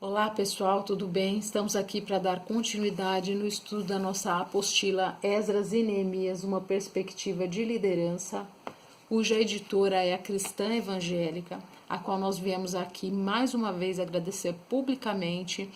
Olá pessoal, tudo bem? Estamos aqui para dar continuidade no estudo da nossa apostila Esdras e Neemias, uma perspectiva de liderança, cuja editora é a Cristã Evangélica, a qual nós viemos aqui mais uma vez agradecer publicamente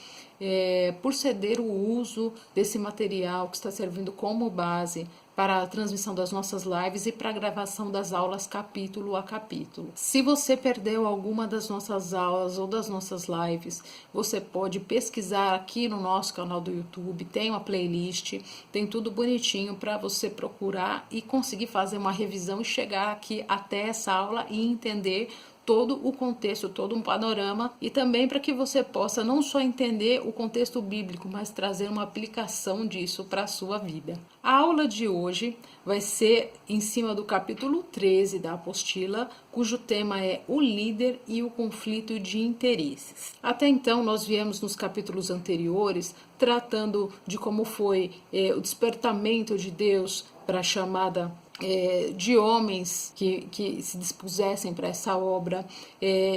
por ceder o uso desse material que está servindo como base para a transmissão das nossas lives e para a gravação das aulas capítulo a capítulo. Se você perdeu alguma das nossas aulas ou das nossas lives, você pode pesquisar aqui no nosso canal do YouTube, tem uma playlist, tem tudo bonitinho para você procurar e conseguir fazer uma revisão e chegar aqui até essa aula e entender todo o contexto, todo um panorama, e também para que você possa não só entender o contexto bíblico, mas trazer uma aplicação disso para a sua vida. A aula de hoje vai ser em cima do capítulo 13 da apostila, cujo tema é o líder e o conflito de interesses. Até então, nós viemos nos capítulos anteriores tratando de como foi o despertamento de Deus para a chamada de homens que se dispusessem para essa obra,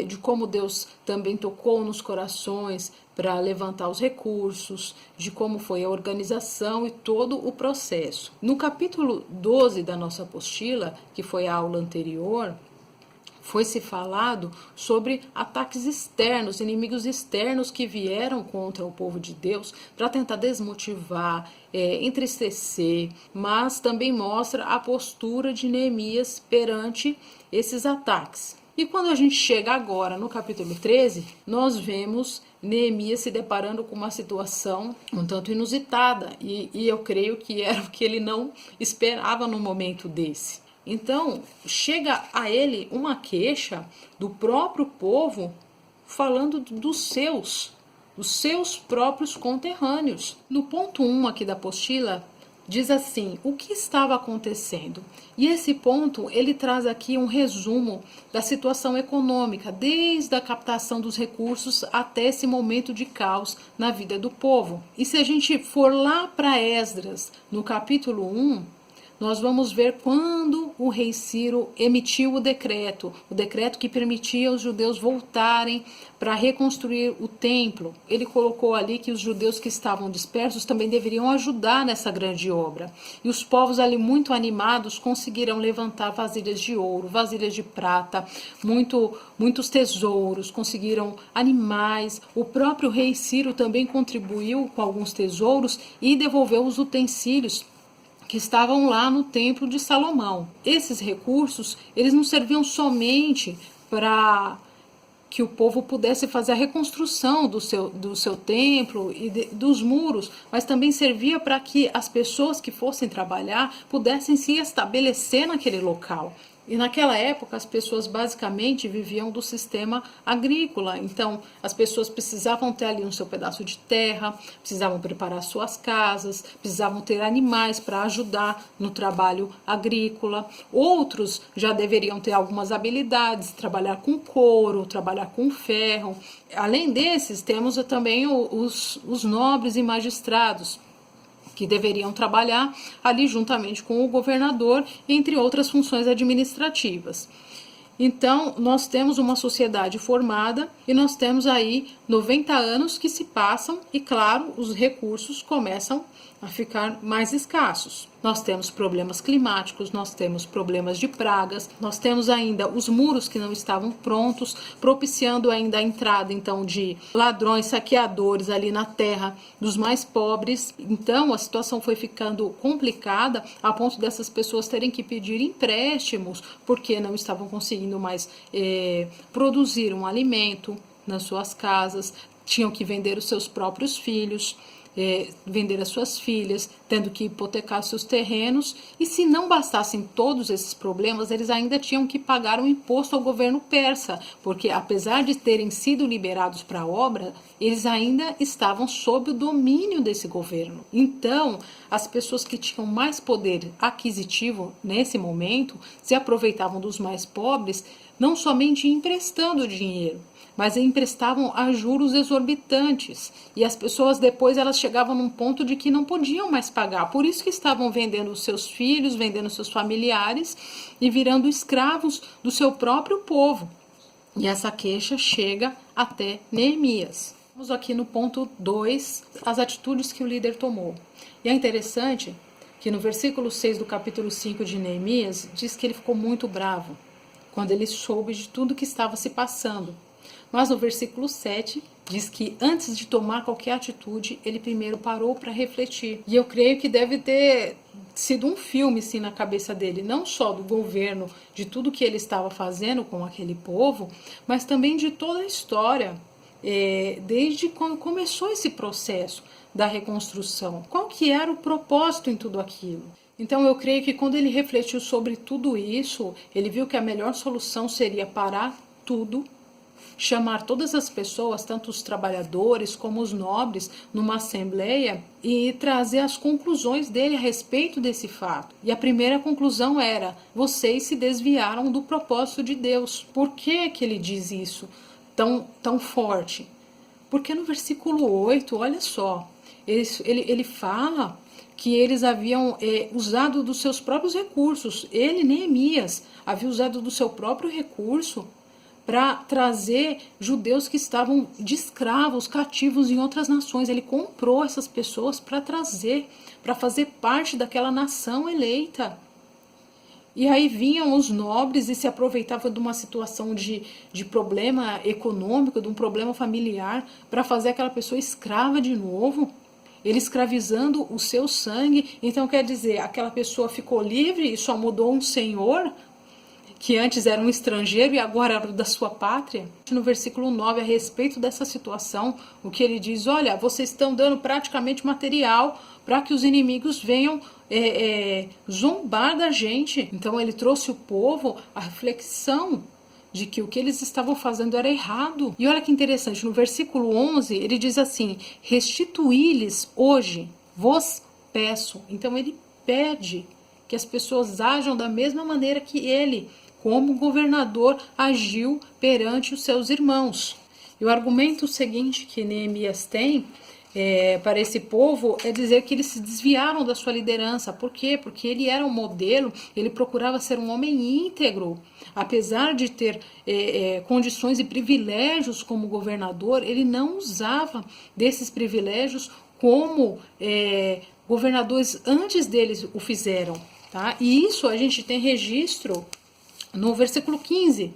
de como Deus também tocou nos corações para levantar os recursos, de como foi a organização e todo o processo. No capítulo 12 da nossa apostila, que foi a aula anterior, foi-se falado sobre ataques externos, inimigos externos que vieram contra o povo de Deus para tentar desmotivar, entristecer, mas também mostra a postura de Neemias perante esses ataques. E quando a gente chega agora no capítulo 13, nós vemos Neemias se deparando com uma situação um tanto inusitada, e eu creio que era o que ele não esperava no momento desse. Então, chega a ele uma queixa do próprio povo falando dos seus próprios conterrâneos. No ponto 1 aqui da apostila, diz assim, o que estava acontecendo? E esse ponto, ele traz aqui um resumo da situação econômica, desde a captação dos recursos até esse momento de caos na vida do povo. E se a gente for lá para Esdras, no capítulo 1, nós vamos ver quando o rei Ciro emitiu o decreto que permitia os judeus voltarem para reconstruir o templo. Ele colocou ali que os judeus que estavam dispersos também deveriam ajudar nessa grande obra. E os povos ali muito conseguiram levantar vasilhas de ouro, vasilhas de prata, muitos tesouros, conseguiram animais. O próprio rei Ciro também contribuiu com alguns tesouros e devolveu os utensílios que estavam lá no templo de Salomão. Esses recursos, eles não serviam somente para que o povo pudesse fazer a reconstrução do seu templo e dos muros, mas também servia para que as pessoas que fossem trabalhar pudessem se estabelecer naquele local. E naquela época as pessoas basicamente viviam do sistema agrícola, então as pessoas precisavam ter ali um seu pedaço de terra, precisavam preparar suas casas, precisavam ter animais para ajudar no trabalho agrícola. Outros já deveriam ter algumas habilidades, trabalhar com couro, trabalhar com ferro. Além desses, temos também os nobres e magistrados, que deveriam trabalhar ali juntamente com o governador, entre outras funções administrativas. Então, nós temos uma sociedade formada e nós temos aí 90 anos que se passam e, claro, os recursos começam a ficar mais escassos. Nós temos problemas climáticos, nós temos problemas de pragas, nós temos ainda os muros que não estavam prontos, propiciando ainda a entrada, então, de ladrões, saqueadores ali na terra dos mais pobres. Então, a situação foi ficando complicada a ponto dessas pessoas terem que pedir empréstimos porque não estavam conseguindo mais produzir um alimento nas suas casas, tinham que vender os seus próprios filhos, vender as suas filhas, tendo que hipotecar seus terrenos, e se não bastassem todos esses problemas, eles ainda tinham que pagar um imposto ao governo persa, porque apesar de terem sido liberados para a obra, eles ainda estavam sob o domínio desse governo. Então, as pessoas que tinham mais poder aquisitivo nesse momento se aproveitavam dos mais pobres, não somente emprestando dinheiro, mas emprestavam a juros exorbitantes, e as pessoas depois elas chegavam num ponto de que não podiam mais pagar, por isso que estavam vendendo os seus filhos, vendendo seus familiares e virando escravos do seu próprio povo. E essa queixa chega até Neemias. Vamos aqui no ponto 2, as atitudes que o líder tomou. E é interessante que no versículo 6 do capítulo 5 de Neemias, diz que ele ficou muito bravo quando ele soube de tudo que estava se passando. Mas no versículo 7 diz que antes de tomar qualquer atitude, ele primeiro parou para refletir. E eu creio que deve ter sido um filme sim na cabeça dele, não só do governo, de tudo que ele estava fazendo com aquele povo, mas também de toda a história, desde quando começou esse processo da reconstrução. Qual que era o propósito em tudo aquilo? Então eu creio que quando ele refletiu sobre tudo isso, ele viu que a melhor solução seria parar tudo, chamar todas as pessoas, tanto os trabalhadores como os nobres, numa assembleia e trazer as conclusões dele a respeito desse fato. E a primeira conclusão era: vocês se desviaram do propósito de Deus. Por que que ele diz isso tão forte? Porque no versículo 8, olha só, ele fala que eles haviam usado dos seus próprios recursos. Ele, Neemias, havia usado do seu próprio recurso para trazer judeus que estavam de escravos, cativos em outras nações. Ele comprou essas pessoas para trazer, para fazer parte daquela nação eleita. E aí vinham os nobres e se aproveitavam de uma situação de problema econômico, de um problema familiar, para fazer aquela pessoa escrava de novo. Ele escravizando o seu sangue. Então quer dizer, aquela pessoa ficou livre e só mudou um senhor, que antes era um estrangeiro e agora era da sua pátria. No versículo 9, a respeito dessa situação, o que ele diz: olha, vocês estão dando praticamente material para que os inimigos venham zombar da gente. Então ele trouxe o povo à reflexão de que o que eles estavam fazendo era errado. E olha que interessante, no versículo 11 ele diz assim: restituí-lhes hoje, vos peço. Então ele pede que as pessoas ajam da mesma maneira que ele, como governador, agiu perante os seus irmãos. E o argumento seguinte que Neemias tem para esse povo é dizer que eles se desviaram da sua liderança. Por quê? Porque ele era um modelo, ele procurava ser um homem íntegro. Apesar de ter condições e privilégios como governador, ele não usava desses privilégios como governadores antes deles o fizeram. Tá? E isso a gente tem registro no versículo 15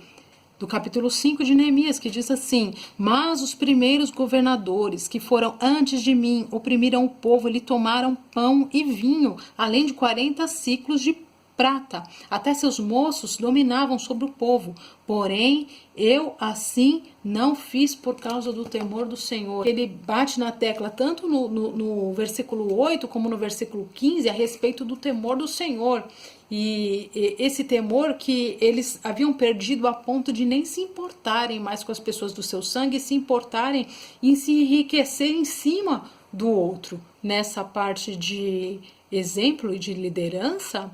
do capítulo 5 de Neemias, que diz assim: mas os primeiros governadores que foram antes de mim oprimiram o povo e lhe tomaram pão e vinho, além de 40 ciclos de prata. Até seus moços dominavam sobre o povo. Porém, eu assim não fiz por causa do temor do Senhor. Ele bate na tecla tanto no versículo 8 como no versículo 15 a respeito do temor do Senhor. E esse temor que eles haviam perdido a ponto de nem se importarem mais com as pessoas do seu sangue, se importarem em se enriquecer em cima do outro. Nessa parte de exemplo e de liderança,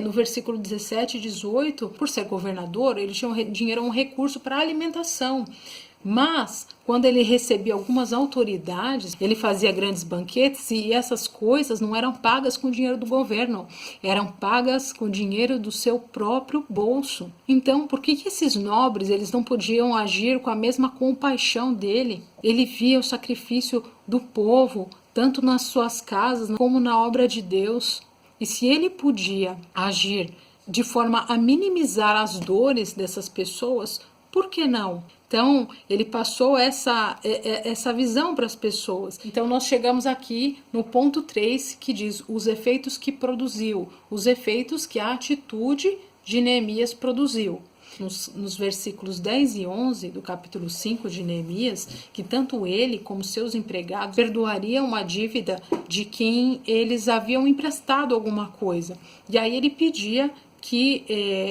no versículo 17 e 18, por ser governador, ele tinha dinheiro, um recurso para alimentação. Mas, quando ele recebia algumas autoridades, ele fazia grandes banquetes e essas coisas não eram pagas com dinheiro do governo, eram pagas com dinheiro do seu próprio bolso. Então, por que esses nobres eles não podiam agir com a mesma compaixão dele? Ele via o sacrifício do povo, tanto nas suas casas como na obra de Deus. E se ele podia agir de forma a minimizar as dores dessas pessoas, por que não? Então, ele passou essa visão para as pessoas. Então, nós chegamos aqui no ponto 3, que diz os efeitos que produziu, os efeitos que a atitude de Neemias produziu. Nos versículos 10 e 11 do capítulo 5 de Neemias, que tanto ele como seus empregados perdoariam uma dívida de quem eles haviam emprestado alguma coisa. E aí ele pedia que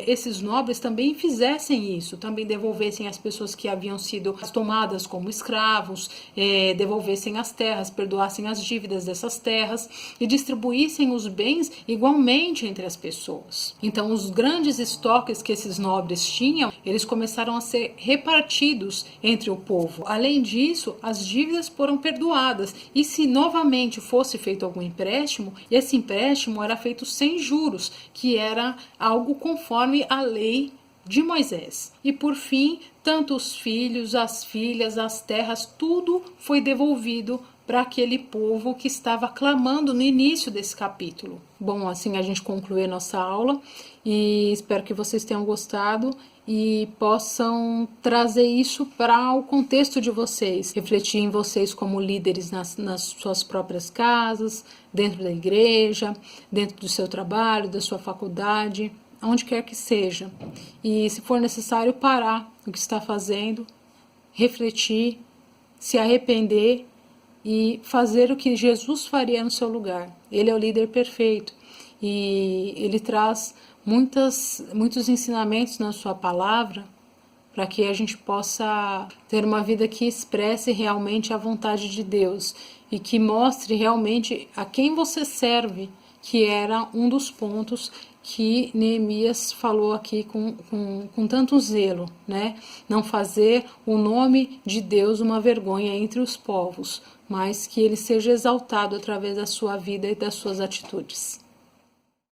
esses nobres também fizessem isso, também devolvessem as pessoas que haviam sido tomadas como escravos, devolvessem as terras, perdoassem as dívidas dessas terras e distribuíssem os bens igualmente entre as pessoas. Então, os grandes estoques que esses nobres tinham, eles começaram a ser repartidos entre o povo. Além disso, as dívidas foram perdoadas e se novamente fosse feito algum empréstimo, esse empréstimo era feito sem juros, que era algo conforme a lei de Moisés. E por fim, tanto os filhos, as filhas, as terras, tudo foi devolvido para aquele povo que estava clamando no início desse capítulo. Bom, assim a gente conclui a nossa aula e espero que vocês tenham gostado e possam trazer isso para o contexto de vocês, refletir em vocês como líderes nas suas próprias casas, dentro da igreja, dentro do seu trabalho, da sua faculdade, onde quer que seja. E se for necessário, parar o que está fazendo, refletir, se arrepender e fazer o que Jesus faria no seu lugar. Ele é o líder perfeito e ele traz muitos ensinamentos na sua palavra para que a gente possa ter uma vida que expresse realmente a vontade de Deus e que mostre realmente a quem você serve, que era um dos pontos que Neemias falou aqui com tanto zelo, né? Não fazer o nome de Deus uma vergonha entre os povos, mas que ele seja exaltado através da sua vida e das suas atitudes.